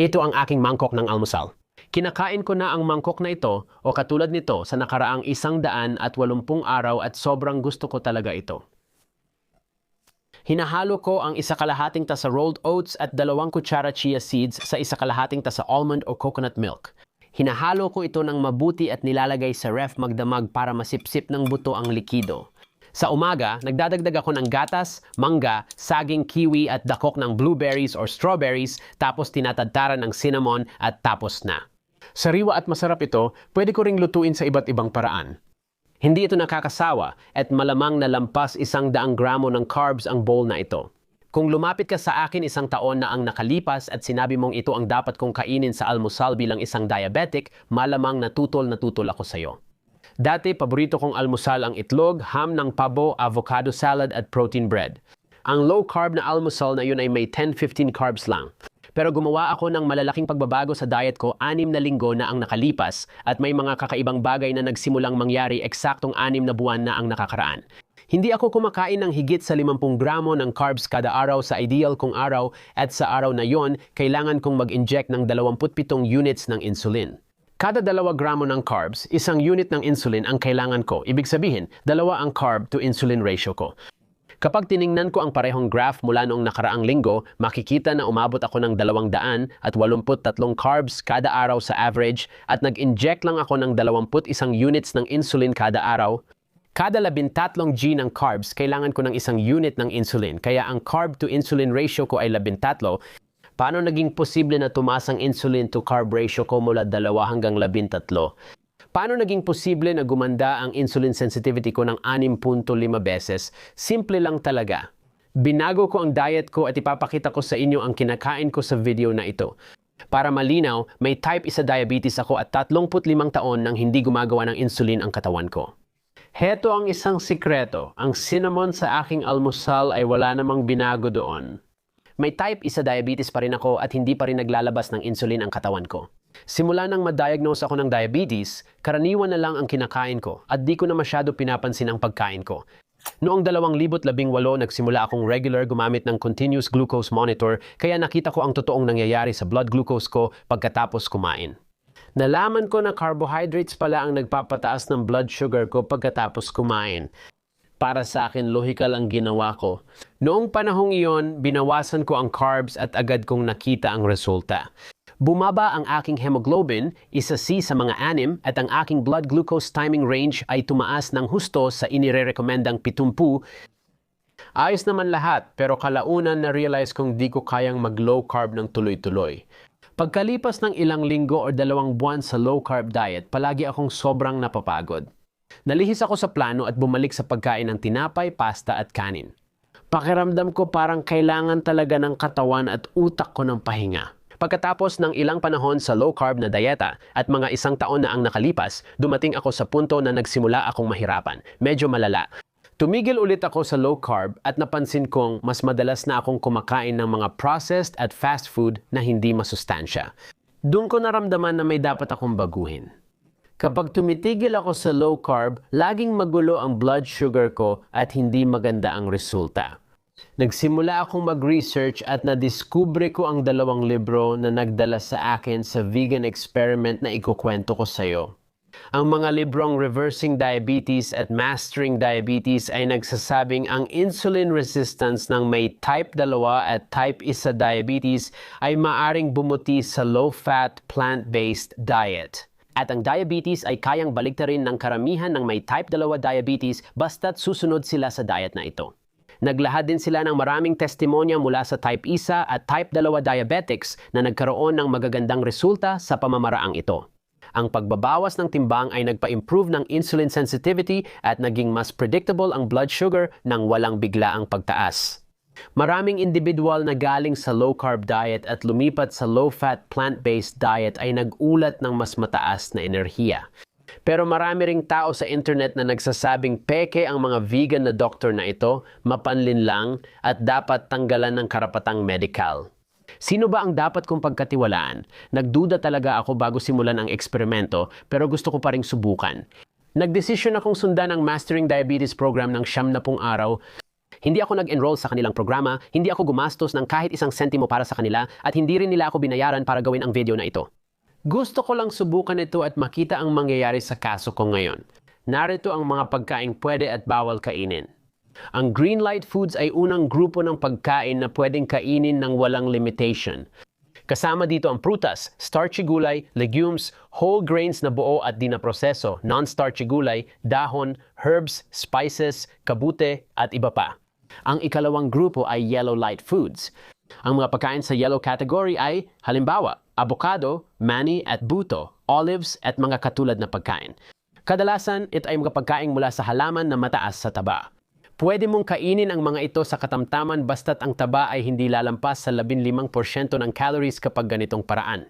Ito ang aking mangkok ng almusal. Kinakain ko na ang mangkok na ito o katulad nito sa nakaraang 180 araw at sobrang gusto ko talaga ito. Hinahalo ko ang 1/2 tasa rolled oats at 2 kutsara chia seeds sa 1/2 tasa almond o coconut milk. Hinahalo ko ito ng mabuti at nilalagay sa ref magdamag para masipsip ng buto ang likido. Sa umaga, nagdadagdag ako ng gatas, mangga, saging, kiwi at dakok ng blueberries or strawberries tapos tinatadtaran ng cinnamon at tapos na. Sariwa at masarap ito, pwede ko ring lutuin sa iba't ibang paraan. Hindi ito nakakasawa at malamang na lampas 100 gramo ng carbs ang bowl na ito. Kung lumapit ka sa akin 1 taon na ang nakalipas at sinabi mong ito ang dapat kong kainin sa almusal bilang isang diabetic, malamang natutol ako sa iyo. Dati, paborito kong almusal ang itlog, ham ng pabo, avocado salad at protein bread. Ang low-carb na almusal na yun ay may 10-15 carbs lang. Pero gumawa ako ng malalaking pagbabago sa diet ko 6 na linggo na ang nakalipas at may mga kakaibang bagay na nagsimulang mangyari eksaktong 6 na buwan na ang nakakaraan. Hindi ako kumakain ng higit sa 50 gramo ng carbs kada araw sa ideal kong araw at sa araw na yon, kailangan kong mag-inject ng 27 units ng insulin. Kada 2 gramo ng carbs, 1 unit ng insulin ang kailangan ko. Ibig sabihin, 2 ang carb to insulin ratio ko. Kapag tiningnan ko ang parehong graph mula noong nakaraang linggo, makikita na umabot ako ng 283 carbs kada araw sa average at nag-inject lang ako ng 21 units ng insulin kada araw. Kada 13 G ng carbs, kailangan ko ng 1 unit ng insulin. Kaya ang carb to insulin ratio ko ay 13. Paano naging posible na tumaas ang insulin to carb ratio ko mula 2 hanggang 13? Paano naging posible na gumanda ang insulin sensitivity ko ng 6.5 beses? Simple lang talaga. Binago ko ang diet ko at ipapakita ko sa inyo ang kinakain ko sa video na ito. Para malinaw, may type 1 diabetes ako at 35 taon nang hindi gumagawa ng insulin ang katawan ko. Heto ang isang sikreto. Ang cinnamon sa aking almusal ay wala namang binago doon. May type 1 diabetes pa rin ako at hindi pa rin naglalabas ng insulin ang katawan ko. Simula nang ma-diagnose ako ng diabetes, karaniwan na lang ang kinakain ko at di ko na masyado pinapansin ang pagkain ko. Noong 2018, nagsimula akong regular gumamit ng continuous glucose monitor kaya nakita ko ang totoong nangyayari sa blood glucose ko pagkatapos kumain. Nalaman ko na carbohydrates pala ang nagpapataas ng blood sugar ko pagkatapos kumain. Para sa akin, logical ang ginawa ko. Noong panahong iyon, binawasan ko ang carbs at agad kong nakita ang resulta. Bumaba ang aking hemoglobin, 1C sa mga 6 at ang aking blood glucose timing range ay tumaas ng husto sa inirerekomendang 70. Ayos naman lahat pero kalaunan na-realize kong di ko kayang mag-low carb ng tuloy-tuloy. Pagkalipas ng ilang linggo o 2 buwan sa low carb diet, palagi akong sobrang napapagod. Nalihis ako sa plano at bumalik sa pagkain ng tinapay, pasta at kanin. Pakiramdam ko parang kailangan talaga ng katawan at utak ko ng pahinga. Pagkatapos ng ilang panahon sa low-carb na dieta at mga 1 taon na ang nakalipas, dumating ako sa punto na nagsimula akong mahirapan. Medyo malala. Tumigil ulit ako sa low-carb at napansin kong mas madalas na akong kumakain ng mga processed at fast food na hindi masustansya. Doon ko naramdaman na may dapat akong baguhin. Kapag tumitigil ako sa low-carb, laging magulo ang blood sugar ko at hindi maganda ang resulta. Nagsimula akong mag-research at nadiskubre ko ang 2 libro na nagdala sa akin sa vegan experiment na ikukwento ko sa iyo. Ang mga librong Reversing Diabetes at Mastering Diabetes ay nagsasabing ang insulin resistance ng may type 2 at type 1 diabetes ay maaring bumuti sa low-fat, plant-based diet. At ang diabetes ay kayang baliktarin ng karamihan ng may type 2 diabetes basta't susunod sila sa diet na ito. Naglahad din sila ng maraming testimonya mula sa type 1 at type 2 diabetics na nagkaroon ng magagandang resulta sa pamamaraang ito. Ang pagbabawas ng timbang ay nagpa-improve ng insulin sensitivity at naging mas predictable ang blood sugar nang walang biglaang pagtaas. Maraming individual na galing sa low-carb diet at lumipat sa low-fat plant-based diet ay nag-ulat ng mas mataas na enerhiya. Pero marami ring tao sa internet na nagsasabing peke ang mga vegan na doktor na ito, mapanlin lang at dapat tanggalan ng karapatang medical. Sino ba ang dapat kong pagkatiwalaan? Nagduda talaga ako bago simulan ang eksperimento pero gusto ko pa ring subukan. Nagdesisyon akong sundan ang Mastering Diabetes program ng 70 araw. Hindi ako nag-enroll sa kanilang programa, hindi ako gumastos ng kahit isang sentimo para sa kanila, at hindi rin nila ako binayaran para gawin ang video na ito. Gusto ko lang subukan ito at makita ang mangyayari sa kaso ko ngayon. Narito ang mga pagkaing pwede at bawal kainin. Ang green light foods ay unang grupo ng pagkain na pwedeng kainin ng walang limitation. Kasama dito ang prutas, starchy gulay, legumes, whole grains na buo at di na proseso, non-starchy gulay, dahon, herbs, spices, kabute at iba pa. Ang ikalawang grupo ay yellow light foods. Ang mga pagkain sa yellow category ay, halimbawa, avocado, mani at buto, olives at mga katulad na pagkain. Kadalasan, ito ay mga pagkain mula sa halaman na mataas sa taba. Pwede mong kainin ang mga ito sa katamtaman basta't ang taba ay hindi lalampas sa 15% ng calories kapag ganitong paraan.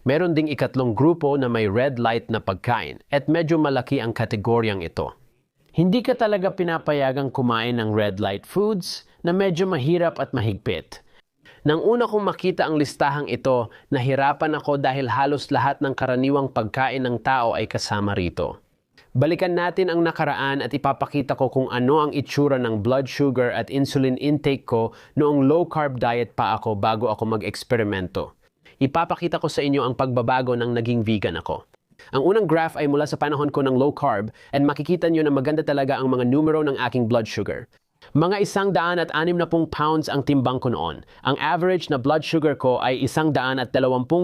Meron ding ikatlong grupo na may red light na pagkain at medyo malaki ang kategoryang ito. Hindi ka talaga pinapayagang kumain ng red light foods na medyo mahirap at mahigpit. Nang una kong makita ang listahang ito, nahirapan ako dahil halos lahat ng karaniwang pagkain ng tao ay kasama rito. Balikan natin ang nakaraan at ipapakita ko kung ano ang itsura ng blood sugar at insulin intake ko noong low-carb diet pa ako bago ako mag-eksperimento. Ipapakita ko sa inyo ang pagbabago ng naging vegan ako. Ang unang graph ay mula sa panahon ko ng low-carb and makikita nyo na maganda talaga ang mga numero ng aking blood sugar. Mga 160 pounds ang timbang ko noon. Ang average na blood sugar ko ay 120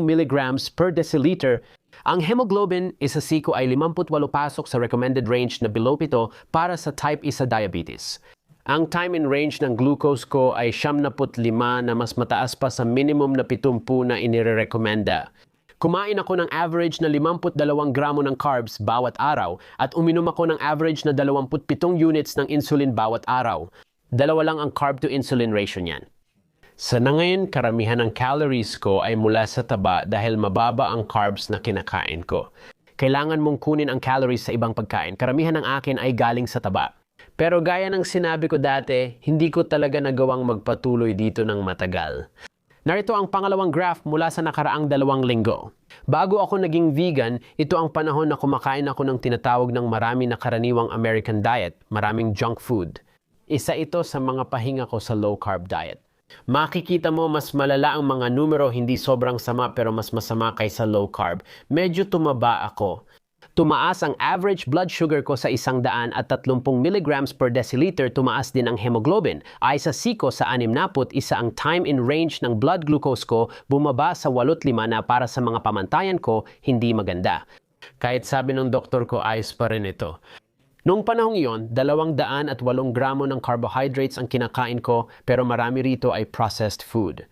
milligrams per deciliter. Ang hemoglobin sa siko ay 58 pasok sa recommended range na below 7 para sa type 1 diabetes. Ang time in range ng glucose ko ay 75 na mas mataas pa sa minimum na 70 na inirekomenda. Kumain ako ng average na 52 gramo ng carbs bawat araw at uminom ako ng average na 27 units ng insulin bawat araw. 2 lang ang carb to insulin ratio niyan. Sa ngayon, karamihan ng calories ko ay mula sa taba dahil mababa ang carbs na kinakain ko. Kailangan mong kunin ang calories sa ibang pagkain. Karamihan ng akin ay galing sa taba. Pero gaya ng sinabi ko dati, hindi ko talaga nagawang magpatuloy dito ng matagal. Narito ang pangalawang graph mula sa nakaraang 2 linggo. Bago ako naging vegan, ito ang panahon na kumakain ako ng tinatawag ng marami na karaniwang American diet, maraming junk food. Isa ito sa mga pahinga ko sa low-carb diet. Makikita mo mas malala ang mga numero, hindi sobrang sama pero mas masama kaysa low-carb. Medyo tumaba ako. Tumaas ang average blood sugar ko sa 130 milligrams per deciliter, tumaas din ang hemoglobin. Ay sa siko sa 61 ang time in range ng blood glucose ko bumaba sa 85 na para sa mga pamantayan ko hindi maganda. Kahit sabi ng doktor ko ayos pa rin ito. Noong panahong iyon, 208 gramo ng carbohydrates ang kinakain ko pero marami rito ay processed food.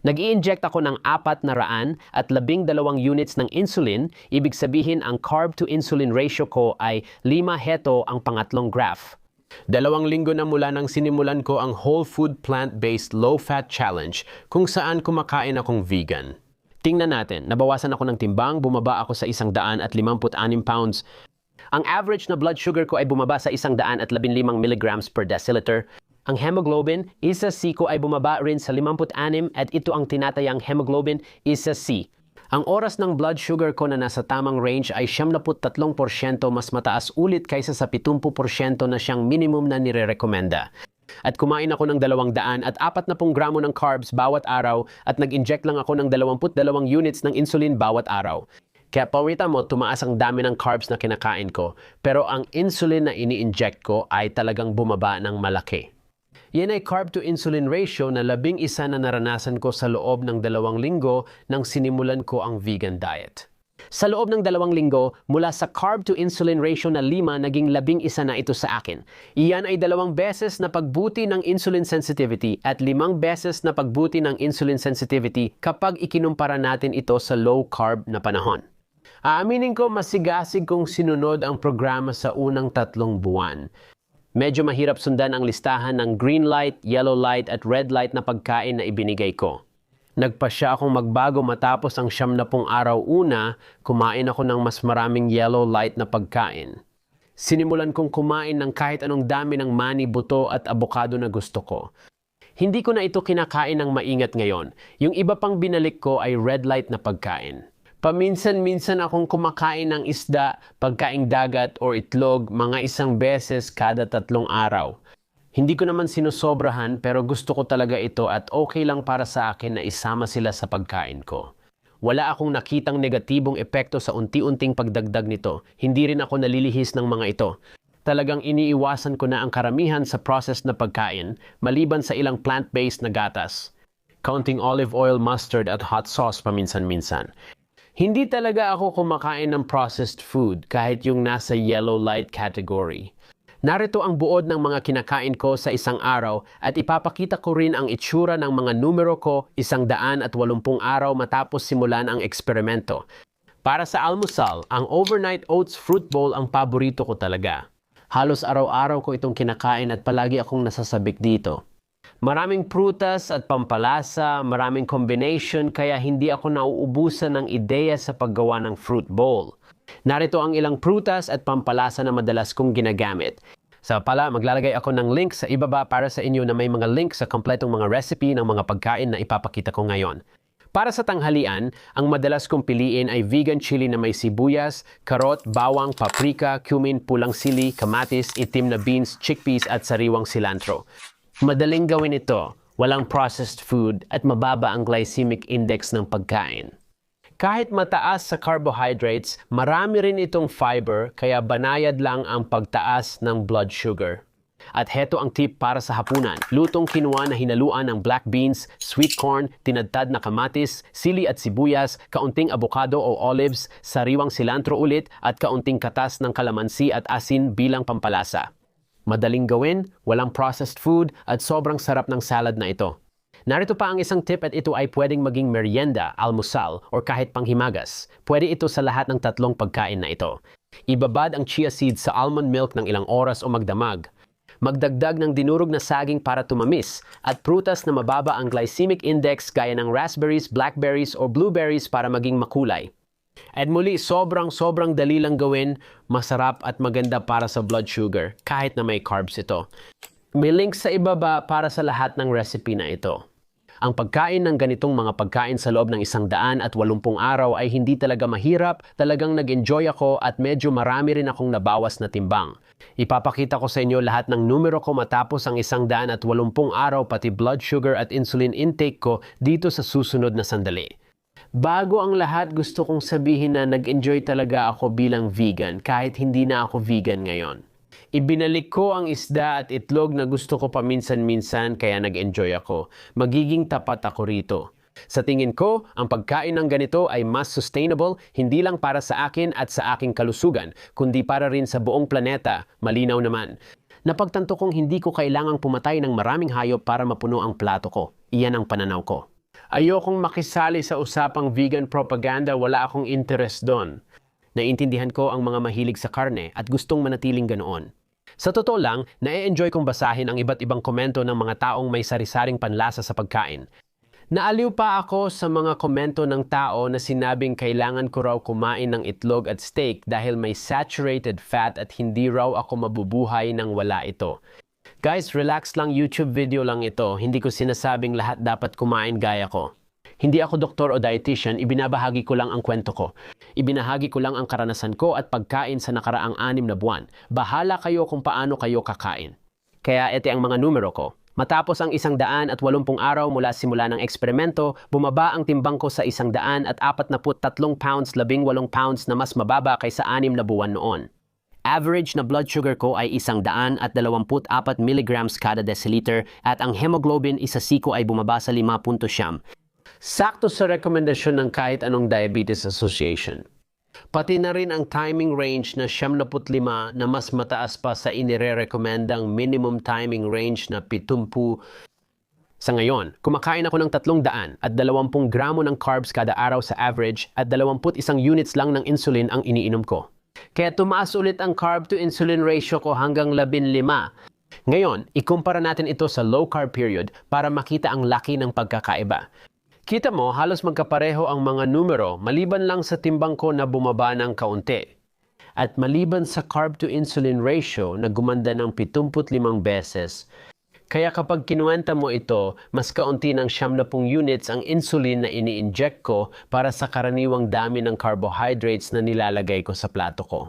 Nag-i-inject ako ng 400 at 12 units ng insulin, ibig sabihin ang carb to insulin ratio ko ay 5 heto ang pangatlong graph. 2 linggo na mula nang sinimulan ko ang whole food plant-based low-fat challenge kung saan kumakain akong vegan. Tingnan natin, nabawasan ako ng timbang, bumaba ako sa 156 pounds. Ang average na blood sugar ko ay bumaba sa 115 milligrams per deciliter. Ang hemoglobin sa siko ay bumaba rin sa 56 at ito ang tinatayang hemoglobin sa C. Ang oras ng blood sugar ko na nasa tamang range ay 73% mas mataas ulit kaysa sa 70% na siyang minimum na nirerekomenda. At kumain ako ng 200 at 40 gramo ng carbs bawat araw at nag-inject lang ako ng 22 units ng insulin bawat araw. Kaya pawita mo, tumaas ang dami ng carbs na kinakain ko, pero ang insulin na ini-inject ko ay talagang bumaba ng malaki. Yan ay carb to insulin ratio na 11 na naranasan ko sa loob ng 2 linggo nang sinimulan ko ang vegan diet. Sa loob ng 2 linggo, mula sa carb to insulin ratio na 5, naging 11 na ito sa akin. Iyan ay 2 beses na pagbuti ng insulin sensitivity at 5 beses na pagbuti ng insulin sensitivity kapag ikinumpara natin ito sa low carb na panahon. Aaminin ko masigasig kong sinunod ang programa sa unang 3 buwan. Medyo mahirap sundan ang listahan ng green light, yellow light at red light na pagkain na ibinigay ko. Nagpasya akong magbago matapos ang 70 araw una, kumain ako ng mas maraming yellow light na pagkain. Sinimulan kong kumain ng kahit anong dami ng mani, buto at abokado na gusto ko. Hindi ko na ito kinakain ng maingat ngayon. Yung iba pang binalik ko ay red light na pagkain. Paminsan-minsan akong kumakain ng isda, pagkaing dagat o itlog mga 1 beses kada 3 araw. Hindi ko naman sinusobrahan pero gusto ko talaga ito at okay lang para sa akin na isama sila sa pagkain ko. Wala akong nakitang negatibong epekto sa unti-unting pagdagdag nito. Hindi rin ako nalilihis ng mga ito. Talagang iniiwasan ko na ang karamihan sa processed na pagkain, maliban sa ilang plant-based na gatas. Counting olive oil, mustard at hot sauce paminsan-minsan. Hindi talaga ako kumakain ng processed food kahit yung nasa yellow light category. Narito ang buod ng mga kinakain ko sa isang araw at ipapakita ko rin ang itsura ng mga numero ko 180 araw matapos simulan ang eksperimento. Para sa almusal, ang overnight oats fruit bowl ang paborito ko talaga. Halos araw-araw ko itong kinakain at palagi akong nasasabik dito. Maraming prutas at pampalasa, maraming combination kaya hindi ako nauubusan ng ideya sa paggawa ng fruit bowl. Narito ang ilang prutas at pampalasa na madalas kong ginagamit. Sa pala, maglalagay ako ng link sa ibaba para sa inyo na may mga link sa kompletong mga recipe ng mga pagkain na ipapakita ko ngayon. Para sa tanghalian, ang madalas kong piliin ay vegan chili na may sibuyas, karot, bawang, paprika, cumin, pulang sili, kamatis, itim na beans, chickpeas at sariwang cilantro. Madaling gawin ito, walang processed food at mababa ang glycemic index ng pagkain. Kahit mataas sa carbohydrates, marami rin itong fiber kaya banayad lang ang pagtaas ng blood sugar. At heto ang tip para sa hapunan. Lutong quinoa na hinaluan ng black beans, sweet corn, tinadtad na kamatis, sili at sibuyas, kaunting avocado o olives, sariwang cilantro ulit at kaunting katas ng kalamansi at asin bilang pampalasa. Madaling gawin, walang processed food at sobrang sarap ng salad na ito. Narito pa ang isang tip at ito ay pwedeng maging merienda, almusal, o kahit panghimagas. Pwede ito sa lahat ng tatlong pagkain na ito. Ibabad ang chia seeds sa almond milk ng ilang oras o magdamag. Magdagdag ng dinurog na saging para tumamis at prutas na mababa ang glycemic index gaya ng raspberries, blackberries o blueberries para maging makulay. At muli, sobrang dali lang gawin, masarap at maganda para sa blood sugar kahit na may carbs ito. May link sa ibaba para sa lahat ng recipe na ito. Ang pagkain ng ganitong mga pagkain sa loob ng 180 araw ay hindi talaga mahirap, talagang nag-enjoy ako at medyo marami rin akong nabawas na timbang. Ipapakita ko sa inyo lahat ng numero ko matapos ang 180 araw pati blood sugar at insulin intake ko dito sa susunod na sandali. Bago ang lahat, gusto kong sabihin na nag-enjoy talaga ako bilang vegan kahit hindi na ako vegan ngayon. Ibinalik ko ang isda at itlog na gusto ko paminsan-minsan kaya nag-enjoy ako. Magiging tapat ako rito. Sa tingin ko, ang pagkain ng ganito ay mas sustainable hindi lang para sa akin at sa aking kalusugan, kundi para rin sa buong planeta, malinaw naman. Napagtanto kong hindi ko kailangang pumatay ng maraming hayop para mapuno ang plato ko. Iyan ang pananaw ko. Ayokong makisali sa usapang vegan propaganda, wala akong interest doon. Naiintindihan ko ang mga mahilig sa karne at gustong manatiling ganoon. Sa totoo lang, na-enjoy kong basahin ang iba't ibang komento ng mga taong may sari-saring panlasa sa pagkain. Naaliw pa ako sa mga komento ng tao na sinabing kailangan ko raw kumain ng itlog at steak dahil may saturated fat at hindi raw ako mabubuhay nang wala ito. Guys, relax lang, YouTube video lang ito. Hindi ko sinasabing lahat dapat kumain gaya ko. Hindi ako doktor o dietitian, ibinabahagi ko lang ang kwento ko. Ibinahagi ko lang ang karanasan ko at pagkain sa nakaraang 6 na buwan. Bahala kayo kung paano kayo kakain. Kaya ito ang mga numero ko. Matapos ang 180 araw mula simula ng eksperimento, bumaba ang timbang ko sa 143 pounds, 18 pounds na mas mababa kaysa 6 na buwan noon. Average na blood sugar ko ay 124 milligrams kada deciliter at ang hemoglobin isa siko ay bumaba sa 5.9. Sakto sa rekomendasyon ng kahit anong Diabetes Association. Pati na rin ang timing range na 75 na mas mataas pa sa inire-recommendang minimum timing range na 70. Sa ngayon, kumakain ako ng 300 at 20 gramo ng carbs kada araw sa average at 21 units lang ng insulin ang iniinom ko. Kaya tumaas ulit ang carb to insulin ratio ko hanggang 15. Ngayon, ikumpara natin ito sa low carb period para makita ang laki ng pagkakaiba. Kita mo, halos magkapareho ang mga numero maliban lang sa timbang ko na bumaba ng kaunti. At maliban sa carb to insulin ratio na gumanda ng 75 beses. Kaya kapag kinuwenta mo ito, mas kaunti ng 70 units ang insulin na ini-inject ko para sa karaniwang dami ng carbohydrates na nilalagay ko sa plato ko.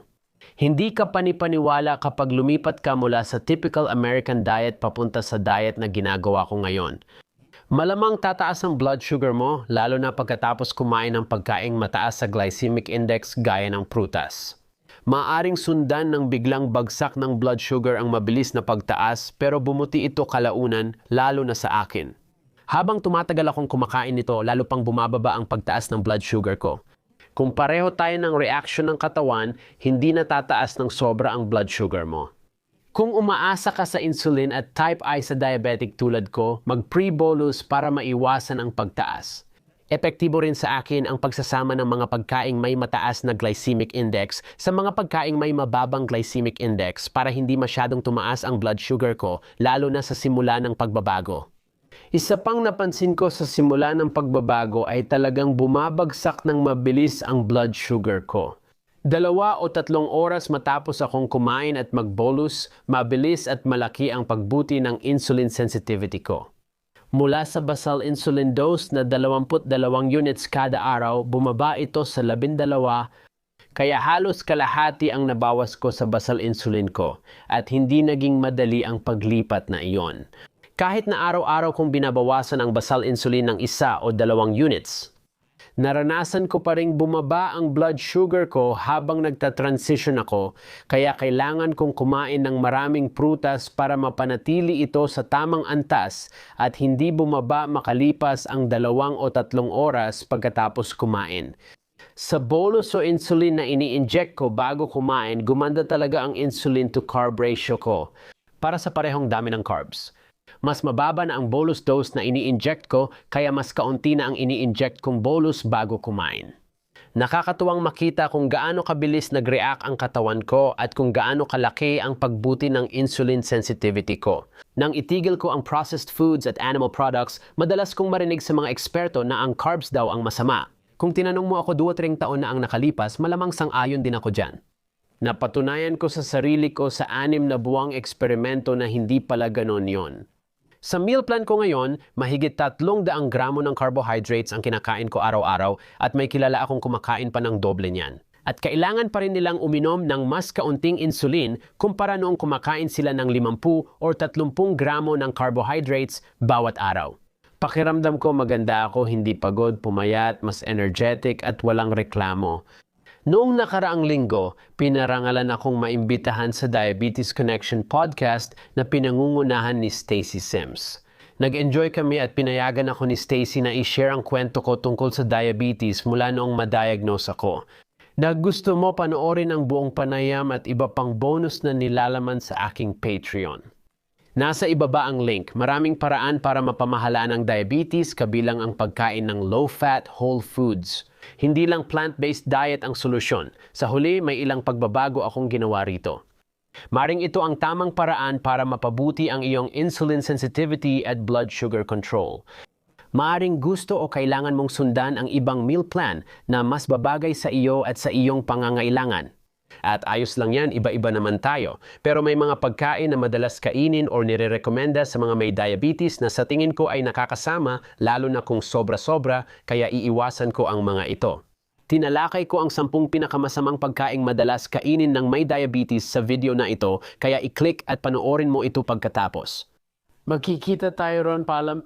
Hindi ka panipaniwala kapag lumipat ka mula sa typical American diet papunta sa diet na ginagawa ko ngayon. Malamang tataas ang blood sugar mo, lalo na pagkatapos kumain ng pagkaing mataas sa glycemic index gaya ng prutas. Maaring sundan ng biglang bagsak ng blood sugar ang mabilis na pagtaas pero bumuti ito kalaunan, lalo na sa akin. Habang tumatagal akong kumakain nito, lalo pang bumababa ang pagtaas ng blood sugar ko. Kung pareho tayo ng reaction ng katawan, hindi natataas ng sobra ang blood sugar mo. Kung umaasa ka sa insulin at type I sa diabetic tulad ko, mag-pre-bolus para maiwasan ang pagtaas. Epektibo rin sa akin ang pagsasama ng mga pagkaing may mataas na glycemic index sa mga pagkaing may mababang glycemic index para hindi masyadong tumaas ang blood sugar ko, lalo na sa simula ng pagbabago. Isa pang napansin ko sa simula ng pagbabago ay talagang bumabagsak ng mabilis ang blood sugar ko. 2 o 3 oras matapos akong kumain at mag-bolus, mabilis at malaki ang pagbuti ng insulin sensitivity ko. Mula sa basal insulin dose na 22 units kada araw, bumaba ito sa 12, kaya halos kalahati ang nabawas ko sa basal insulin ko at hindi naging madali ang paglipat na iyon. Kahit na araw-araw kong binabawasan ang basal insulin ng 1 o 2 units, naranasan ko pa ring bumaba ang blood sugar ko habang nagta-transition ako, kaya kailangan kong kumain ng maraming prutas para mapanatili ito sa tamang antas at hindi bumaba makalipas ang 2 o 3 oras pagkatapos kumain. Sa bolus o insulin na ini-inject ko bago kumain, gumanda talaga ang insulin to carb ratio ko para sa parehong dami ng carbs. Mas mababa na ang bolus dose na ini-inject ko, kaya mas kaunti na ang ini-inject kong bolus bago kumain. Nakakatuwang makita kung gaano kabilis nag-react ang katawan ko at kung gaano kalaki ang pagbuti ng insulin sensitivity ko. Nang itigil ko ang processed foods at animal products, madalas kong marinig sa mga eksperto na ang carbs daw ang masama. Kung tinanong mo ako 2-3 taon na ang nakalipas, malamang sang-ayon din ako dyan. Napatunayan ko sa sarili ko sa 6 na buwang eksperimento na hindi pala ganon yon. Sa meal plan ko ngayon, mahigit 300 gramo ng carbohydrates ang kinakain ko araw-araw at may kilala akong kumakain pa ng doble niyan. At kailangan pa rin nilang uminom ng mas kaunting insulin kumpara noong kumakain sila ng 50 o 30 gramo ng carbohydrates bawat araw. Pakiramdam ko maganda ako, hindi pagod, pumayat, mas energetic at walang reklamo. Noong nakaraang linggo, pinarangalan akong maimbitahan sa Diabetes Connection podcast na pinangungunahan ni Stacy Sims. Nag-enjoy kami at pinayagan ako ni Stacy na i-share ang kwento ko tungkol sa diabetes mula noong ma-diagnose ako. Gusto mo panoorin ang buong panayam at iba pang bonus na nilalaman sa aking Patreon. Nasa ibaba ang link. Maraming paraan para mapamahalaan ang diabetes kabilang ang pagkain ng low-fat whole foods. Hindi lang plant-based diet ang solusyon. Sa huli, may ilang pagbabago akong ginawa rito. Maring ito ang tamang paraan para mapabuti ang iyong insulin sensitivity at blood sugar control. Maaring gusto o kailangan mong sundan ang ibang meal plan na mas babagay sa iyo at sa iyong pangangailangan. At ayos lang yan, iba-iba naman tayo. Pero may mga pagkain na madalas kainin o nire-recommenda sa mga may diabetes na sa tingin ko ay nakakasama, lalo na kung sobra-sobra, kaya iiwasan ko ang mga ito. Tinalakay ko ang 10 pinakamasamang pagkaing madalas kainin ng may diabetes sa video na ito, kaya i-click at panoorin mo ito pagkatapos. Magkikita tayo ron, paalam.